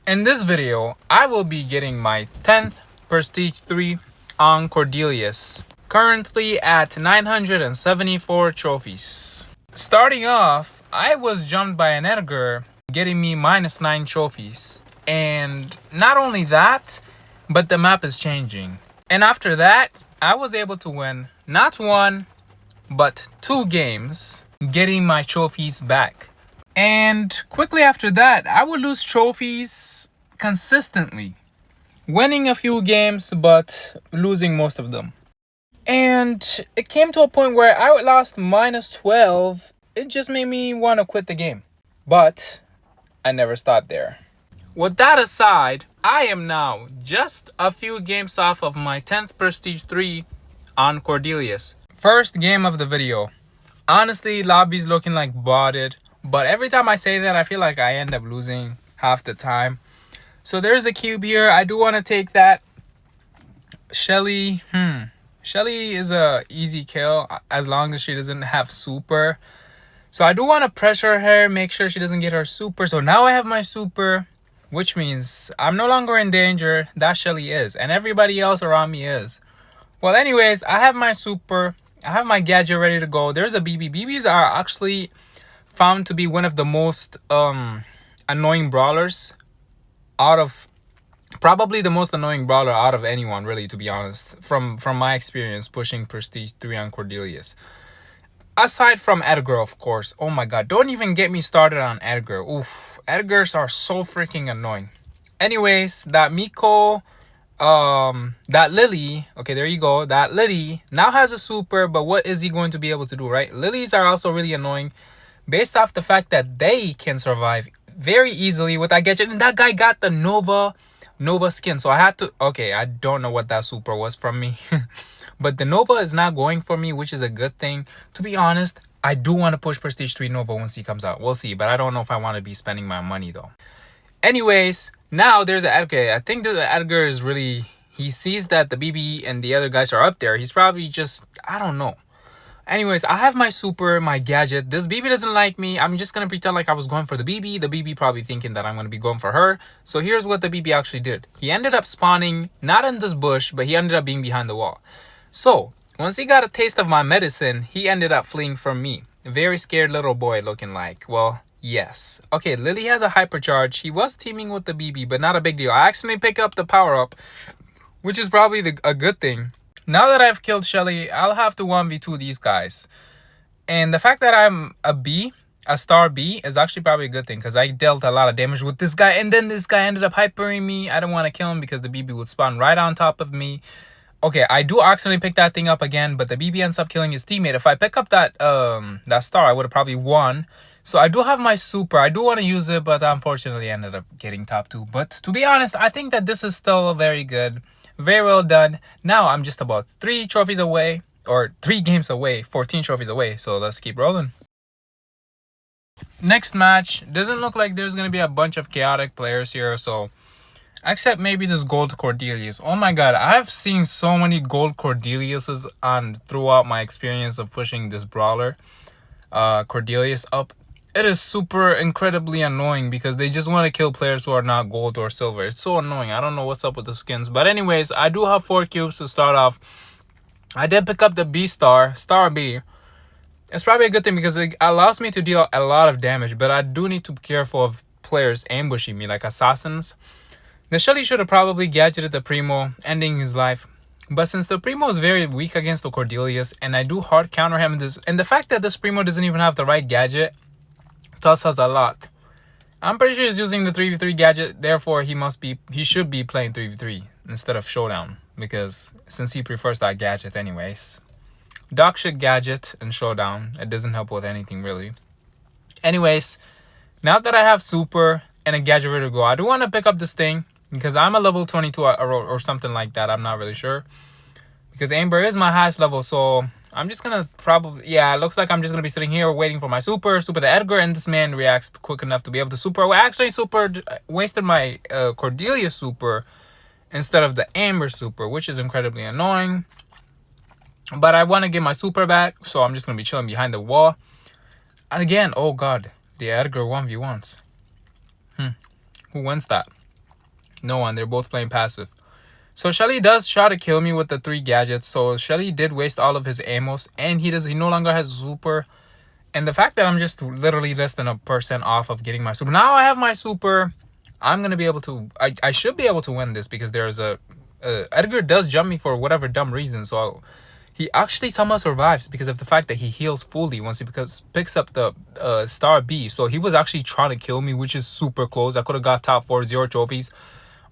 In this video, I will be getting my 10th Prestige 3 on Cordelius, currently at 974 trophies. Starting off, I was jumped by an Edgar, getting me -9 trophies. And not only that, but the map is changing. And after that, I was able to win not one, but 2 games, getting my trophies back. And quickly after that, I would lose trophies consistently, winning a few games but losing most of them. And it came to a point where I lost -12. It just made me want to quit the game. But I never stopped there. With that aside, I am now just a few games off of my 10th Prestige 3 on Cordelius. First game of the video. Honestly, lobby's looking like botted. But every time I say that, I feel like I end up losing half the time. So there's a cube here. I do want to take that. Shelly. Shelly is a easy kill as long as she doesn't have super. So I do want to pressure her, make sure she doesn't get her super. So now I have my super, which means I'm no longer in danger. That Shelly is. And everybody else around me is. Well, anyways, I have my super. I have my gadget ready to go. There's a BB. BBs are actually found to be one of the most annoying brawlers out of, probably the most annoying brawler out of anyone, really, to be honest, from my experience pushing Prestige 3 on Cordelius. Aside from Edgar, of course. Oh my god, don't even get me started on Edgar. Oof, Edgars are so freaking annoying. Anyways, that Miko, that Lily, okay, there you go, that Lily now has a super, but what is he going to be able to do, right? Lilies are also really annoying, based off the fact that they can survive very easily with that gadget. And that guy got the Nova skin. So I had to... Okay, I don't know what that super was from me. But the Nova is not going for me, which is a good thing. To be honest, I do want to push Prestige 3 Nova once he comes out. We'll see. But I don't know if I want to be spending my money, though. Anyways, now there's an Edgar. I think that the Edgar is really... He sees that the BB and the other guys are up there. He's probably just... I don't know. Anyways, I have my super, my gadget. This BB doesn't like me. I'm just going to pretend like I was going for the BB. The BB probably thinking that I'm going to be going for her. So here's what the BB actually did. He ended up spawning, not in this bush, but he ended up being behind the wall. So, once he got a taste of my medicine, he ended up fleeing from me. A very scared little boy looking like. Well, yes. Okay, Lily has a hypercharge. He was teaming with the BB, but not a big deal. I accidentally pick up the power-up, which is probably a good thing. Now that I've killed Shelly, I'll have to 1v2 these guys. And the fact that I'm a star B, is actually probably a good thing, because I dealt a lot of damage with this guy. And then this guy ended up hypering me. I don't want to kill him because the BB would spawn right on top of me. Okay, I do accidentally pick that thing up again, but the BB ends up killing his teammate. If I pick up that star, I would have probably won. So I do have my super. I do want to use it, but unfortunately I ended up getting top 2. But to be honest, I think that this is still very good. Very well done. Now I'm just about 3 trophies away, or 3 games away, 14 trophies away. So let's keep rolling. Next match. Doesn't look like there's going to be a bunch of chaotic players here. So, except maybe this gold Cordelius. Oh my god, I've seen so many gold Cordeliuses throughout my experience of pushing this brawler, Cordelius up. It is super incredibly annoying because they just want to kill players who are not gold or silver. It's so annoying. I don't know what's up with the skins. But anyways, I do have 4 cubes to start off. I did pick up the B star B. It's probably a good thing because it allows me to deal a lot of damage. But I do need to be careful of players ambushing me, like assassins. The Shelly should have probably gadgeted the Primo, ending his life. But since the Primo is very weak against the Cordelius, and I do hard counter him, and the fact that this Primo doesn't even have the right gadget tells us a lot. I'm pretty sure he's using the 3v3 gadget, therefore he should be playing 3v3 instead of showdown, because since he prefers that gadget anyways. Doc should gadget and showdown. It doesn't help with anything really. Anyways, now that I have super and a gadget ready to go, I do want to pick up this thing because I'm a level 22 or something like that. I'm not really sure, because Amber is my highest level, so I'm just gonna probably, yeah, it looks like I'm just gonna be sitting here waiting for my super the Edgar, and this man reacts quick enough to be able to super. Well, actually, wasted my Cordelius super instead of the Amber super, which is incredibly annoying. But I want to get my super back, so I'm just gonna be chilling behind the wall. And again, oh god, the Edgar 1v1s. Who wins that? No one. They're both playing passive. So Shelly does try to kill me with the 3 gadgets. So Shelly did waste all of his ammos, and he no longer has super. And the fact that I'm just literally less than a % off of getting my super. Now I have my super. I'm gonna be able to. I should be able to win this because there's a Edgar does jump me for whatever dumb reason. So he actually somehow survives because of the fact that he heals fully once he picks up the star B. So he was actually trying to kill me, which is super close. I could have got top 4, 0 trophies,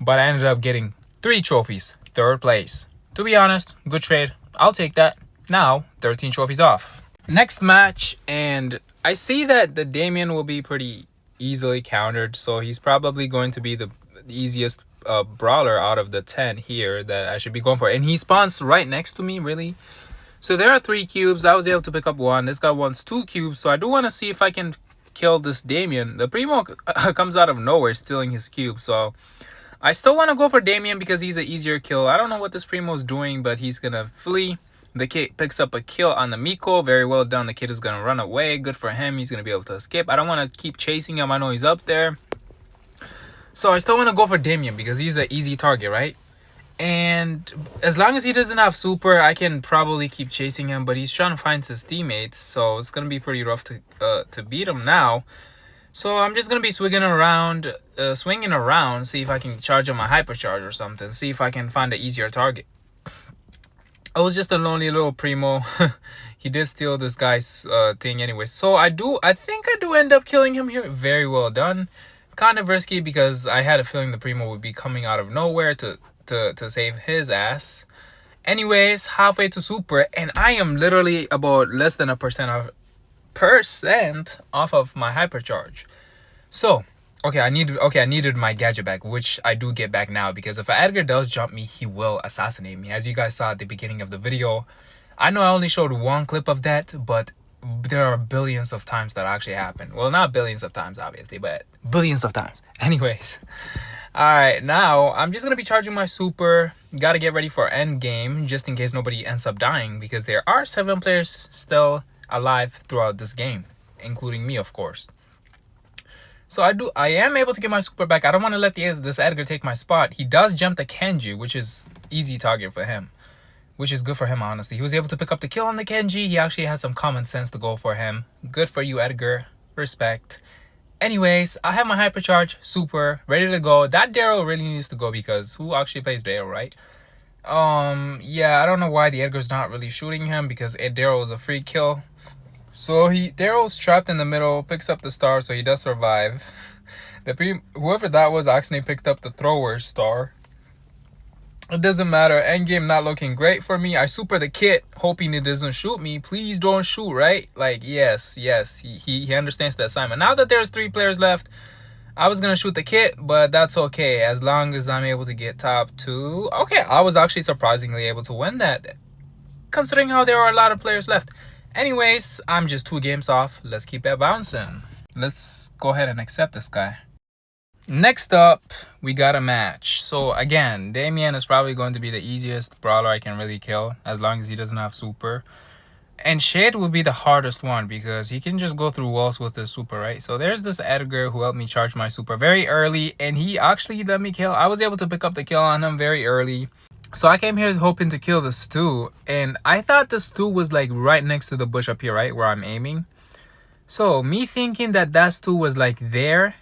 but I ended up getting 3 trophies, 3rd place. To be honest, good trade. I'll take that. Now 13 trophies off. Next match, and I see that the Damien will be pretty easily countered, so he's probably going to be the easiest brawler out of the 10 here that I should be going for. And he spawns right next to me, really. So there are 3 cubes. I was able to pick up 1. This guy wants 2 cubes, so I do want to see if I can kill this Damien. The Primo comes out of nowhere stealing his cube, so I still want to go for Damien because he's an easier kill. I don't know what this Primo is doing, but he's gonna flee. The kid picks up a kill on the Miko. Very well done. The kid is going to run away. Good for him. He's going to be able to escape. I don't want to keep chasing him. I know he's up there. So I still want to go for Damien because he's an easy target, right? And as long as he doesn't have super, I can probably keep chasing him. But he's trying to find his teammates. So it's going to be pretty rough to beat him now. So I'm just going to be swinging around, see if I can charge him a hypercharge or something. See if I can find an easier target. I was just a lonely little Primo. He did steal this guy's thing anyway. So I think I do end up killing him here. Very well done. Kind of risky because I had a feeling the Primo would be coming out of nowhere to save his ass. Anyways, halfway to super, and I am literally about less than a percent off of my hypercharge. So I needed my gadget back, which I do get back now, because if Edgar does jump me, he will assassinate me. As you guys saw at the beginning of the video, I know I only showed 1 clip of that, but there are billions of times that actually happened. Well, not billions of times, obviously, but billions of times. Anyways, all right, now I'm just gonna be charging my super. Gotta get ready for end game, just in case nobody ends up dying, because there are 7 players still alive throughout this game, including me, of course. So I am able to get my super back. I don't want to let this Edgar take my spot. He does jump the Kenji, which is easy target for him, which is good for him, honestly. He was able to pick up the kill on the Kenji. He actually had some common sense to go for him. Good for you, Edgar. Respect. Anyways, I have my hypercharge super ready to go. That Daryl really needs to go because who actually plays Daryl, right? Yeah, I don't know why the Edgar's not really shooting him because Daryl is a free kill. So Daryl's trapped in the middle, picks up the star, so he does survive. Whoever that was actually picked up the thrower star. It doesn't matter. Endgame not looking great for me. I super the kit, hoping it doesn't shoot me. Please don't shoot, right? Like, yes. He understands the assignment. Now that there's 3 players left, I was going to shoot the kit, but that's okay. As long as I'm able to get top 2. Okay, I was actually surprisingly able to win that, considering how there are a lot of players left. Anyways, I'm just 2 games off. Let's keep it bouncing. Let's go ahead and accept this guy. Next up, we got a match. So again, Damien is probably going to be the easiest brawler I can really kill, as long as he doesn't have super. And Shade will be the hardest one because he can just go through walls with his super, right? So there's this Edgar who helped me charge my super very early, and he actually let me kill. I was able to pick up the kill on him very early. So I came here hoping to kill the Stu, and I thought the Stu was like right next to the bush up here, right, where I'm aiming. So me thinking that Stu was like there,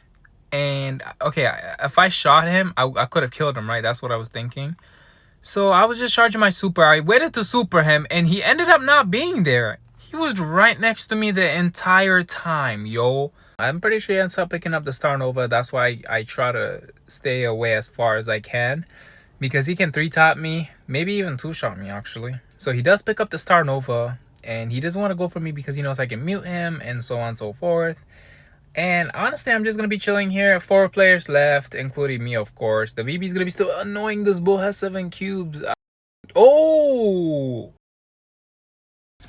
and okay, if I shot him, I could have killed him, right? That's what I was thinking. So I was just charging my super. I waited to super him, and he ended up not being there. He was right next to me the entire time, yo. I'm pretty sure he ends up picking up the Star Nova. That's why I try to stay away as far as I can, because he can 3-top me, maybe even 2-shot me, actually. So he does pick up the Star Nova, and he doesn't want to go for me because he knows I can mute him, and so on and so forth. And honestly, I'm just going to be chilling here. 4 players left, including me, of course. The BB is going to be still annoying. This bull has 7 cubes. Oh!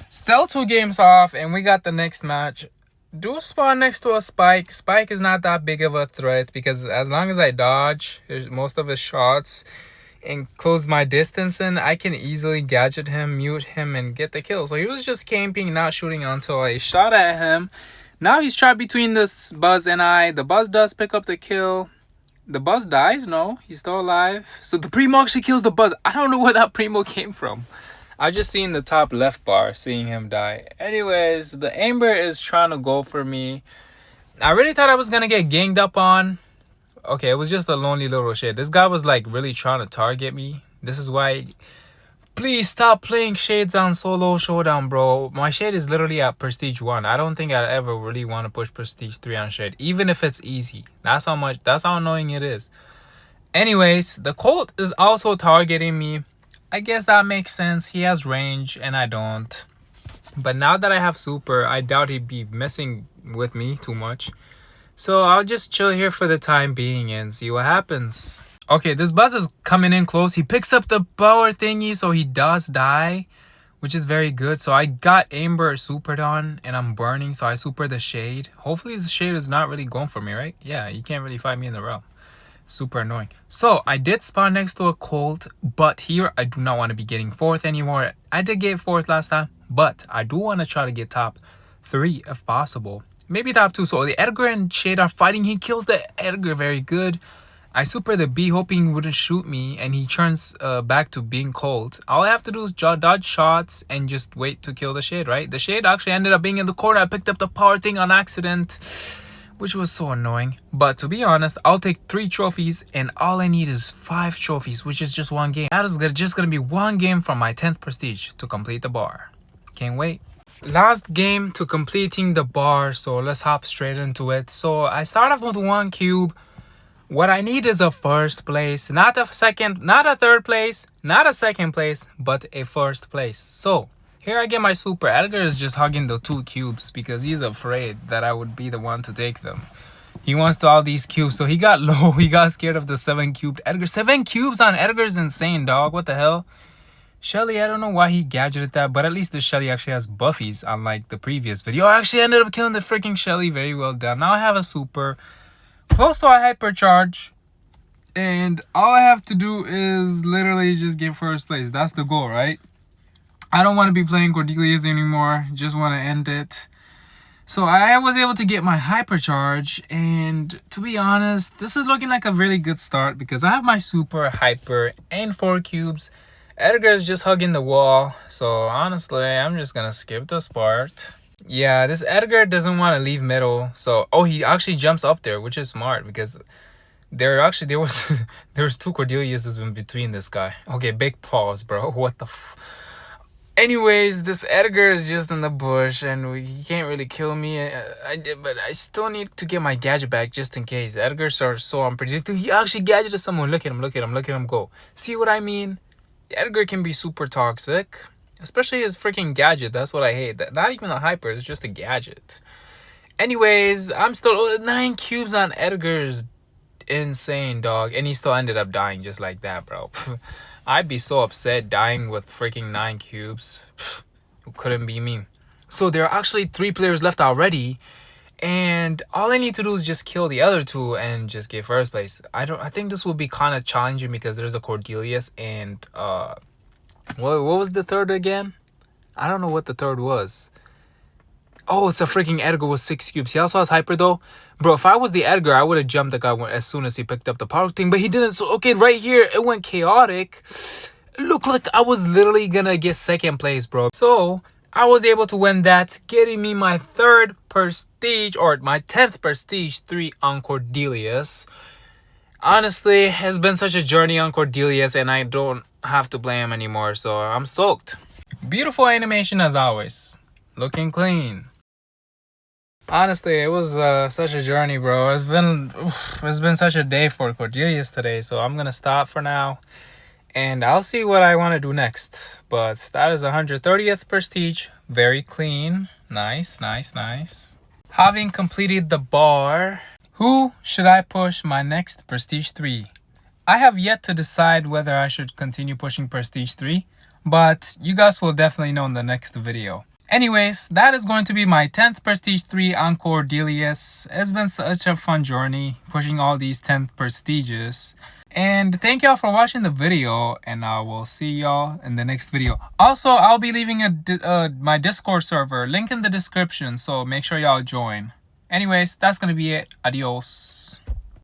Still 2 games off, and we got the next match. Do spawn next to a Spike. Spike is not that big of a threat because as long as I dodge most of his shots and close my distance in, I can easily gadget him, mute him, and get the kill. So he was just camping, not shooting until I shot at him. Now he's trapped between this Buzz and I. The Buzz does pick up the kill. The buzz dies? No, he's still alive. So the Primo actually kills the buzz. I don't know where that Primo came from. I just seen the top left bar, seeing him die. Anyways, the Amber is trying to go for me. I really thought I was gonna get ganged up on. Okay, it was just a lonely little shit. This guy was like really trying to target me. This is why... Please stop playing Shades on Solo Showdown, bro. My Shade is literally at Prestige 1. I don't think I'd ever really want to push Prestige 3 on Shade, even if it's easy. That's how annoying it is. Anyways, the Colt is also targeting me. I guess that makes sense. He has range and I don't. But now that I have Super, I doubt he'd be messing with me too much. So I'll just chill here for the time being and see what happens. Okay, this buzz is coming in close. He picks up the power thingy, so he does die, which is very good. So I got Amber supered on, and I'm burning, so I super the Shade. Hopefully the Shade is not really going for me, right? Yeah, you can't really fight me in the realm. Super annoying. So I did spawn next to a Colt, but here I do not want to be getting 4th anymore. I did get 4th last time, but I do want to try to get top 3 if possible. Maybe top 2. So the Edgar and Shade are fighting. He kills the Edgar very good. I super the B hoping he wouldn't shoot me, and he turns back to being Colt. All I have to do is dodge shots and just wait to kill the Shade, right? The Shade actually ended up being in the corner. I picked up the power thing on accident, which was so annoying. But to be honest, I'll take 3 trophies, and all I need is 5 trophies, which is just 1 game. That is just going to be 1 game from my 10th prestige to complete the bar. Can't wait. Last game to completing the bar, so let's hop straight into it. So I start off with 1 cube. What I need is a 1st place, not a 2nd, not a 3rd place, not a 2nd place, but a 1st place. So here I get my super. Edgar is just hugging the 2 cubes because he's afraid that I would be the one to take them. He wants to all these cubes, so he got low. He got scared of the 7 cubed Edgar. 7 cubes on Edgar is insane, dog. What the hell? Shelly, I don't know why he gadgeted that, but at least the Shelly actually has buffies, unlike the previous video. I actually ended up killing the freaking Shelly. Very well done. Now I have a super. Close to a hypercharge, and all I have to do is literally just get 1st place. That's the goal, right? I don't want to be playing Cordelius anymore. Just want to end it. So I was able to get my hypercharge, and to be honest, this is looking like a really good start because I have my super, hyper, and 4 cubes. Edgar is just hugging the wall, so honestly, I'm just gonna skip this part. Yeah, this Edgar doesn't want to leave middle, so he actually jumps up there, which is smart because there was 2 Cordeliuses in between this guy. Okay, big pause, bro. What the Anyways, this Edgar is just in the bush and he can't really kill me. But I still need to get my gadget back just in case. Edgars are so unpredictable. He actually gadgeted someone. Look at him go. See what I mean? Edgar can be super toxic. Especially his freaking gadget. That's what I hate. Not even a hyper. It's just a gadget. Anyways, I'm still... 9 cubes on Edgar's insane, dog. And he still ended up dying just like that, bro. I'd be so upset dying with freaking 9 cubes. It couldn't be me. So there are actually 3 players left already. And all I need to do is just kill the other 2 and just get 1st place. I think this will be kind of challenging because there's a Cordelius and... What was the 3rd again? I don't know what the 3rd was. Oh, it's a freaking Edgar with 6 cubes. He also has hyper though. Bro, if I was the Edgar, I would have jumped the guy as soon as he picked up the power thing. But he didn't. So, okay, right here, it went chaotic. It looked like I was literally gonna get 2nd place, bro. So, I was able to win that, getting me my 3rd prestige, or my 10th prestige 3 on Cordelius. Honestly, it's been such a journey on Cordelius, and I don't have to play him anymore, so I'm stoked. Beautiful animation as always. Looking clean. Honestly, it was such a journey, bro. It's been such a day for Cordelius today, so I'm gonna stop for now. And I'll see what I want to do next. But that is 130th prestige. Very clean. Nice. Having completed the bar, who should I push my next prestige 3? I have yet to decide whether I should continue pushing prestige 3, but you guys will definitely know in the next video. Anyways, that is going to be my 10th prestige 3 on Cordelius. It's been such a fun journey pushing all these 10th prestiges. And thank y'all for watching the video, and I will see y'all in the next video. Also, I'll be leaving my Discord server, link in the description, so make sure y'all join. Anyways, that's gonna be it. Adios.